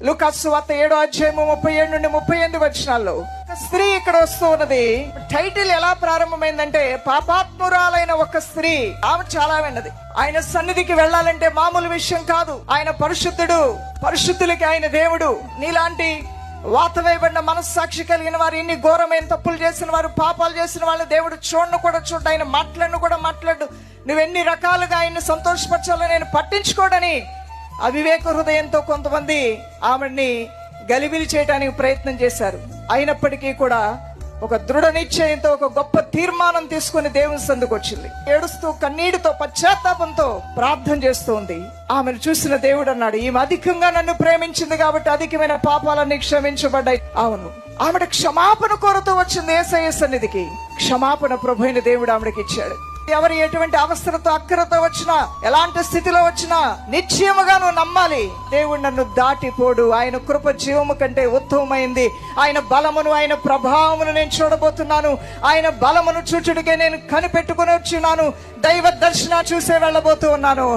లూకాసు వార్త 7వ అధ్యాయము 37 నుండి 38 వచనాల్లో స్త్రీ ఇక్కడ వస్తూ ఉన్నది. టైటిల్ ఎలా ప్రారంభమైందంటే పాపాత్మురాలైన ఒక స్త్రీ. ఆమె చాలా విన్నది. ఆయన సన్నిధికి వెళ్ళాలంటే మామూలు విషయం కాదు. ఆయన పరిశుద్ధుడు, పరిశుద్ధులకి ఆయన దేవుడు. నీలాంటి వాత వేయబడిన మనస్సాక్షి కలిగిన వారు, ఇన్ని ఘోరమైన తప్పులు చేసిన వారు, పాపాలు చేసిన వాళ్ళు దేవుడు చూడను కూడా చూడ, ఆయన మాట్లాడను కూడా మాట్లాడు. నువ్వెన్ని రకాలుగా ఆయన్ని సంతోషపరచాలని నేను పట్టించుకోడని అవివేక హృదయంతో కొంతమంది ఆమెని గలిబిలి చేయడానికి ప్రయత్నం చేశారు. అయినప్పటికీ కూడా ఒక దృఢ నిశ్చయంతో, ఒక గొప్ప తీర్మానం తీసుకుని దేవుని సందుకు వచ్చింది. ఏడుస్తూ, కన్నీటితో, పశ్చాత్తాపంతో ప్రార్థన చేస్తుంది. ఆమెను చూసిన దేవుడు అన్నాడు, ఈమె అధికంగా నన్ను ప్రేమించింది కాబట్టి అధికమైన పాపాలన్నీ క్షమించబడ్డాయి. అవును, ఆమెడ క్షమాపణ కోరుతూ వచ్చింది యేసయ్య సన్నిధికి. క్షమాపణ ప్రభు అయిన దేవుడు ఆమెకి ఇచ్చాడు. ఎవరు ఎటువంటి అవసరతో, అక్కరతో వచ్చినా, ఎలాంటి స్థితిలో వచ్చినా నిశ్చయముగా నువ్వు నమ్మాలి, దేవుడు నన్ను దాటిపోడు. ఆయన కృప జీవము కంటే ఉత్తమమైంది. ఆయన బలమును, ఆయన ప్రభావమును నేను చూడబోతున్నాను. ఆయన బలమును చూచుడికే నేను కనిపెట్టుకుని వచ్చినాను. దైవ దర్శన చూసే వెళ్ళబోతూ ఉన్నాను.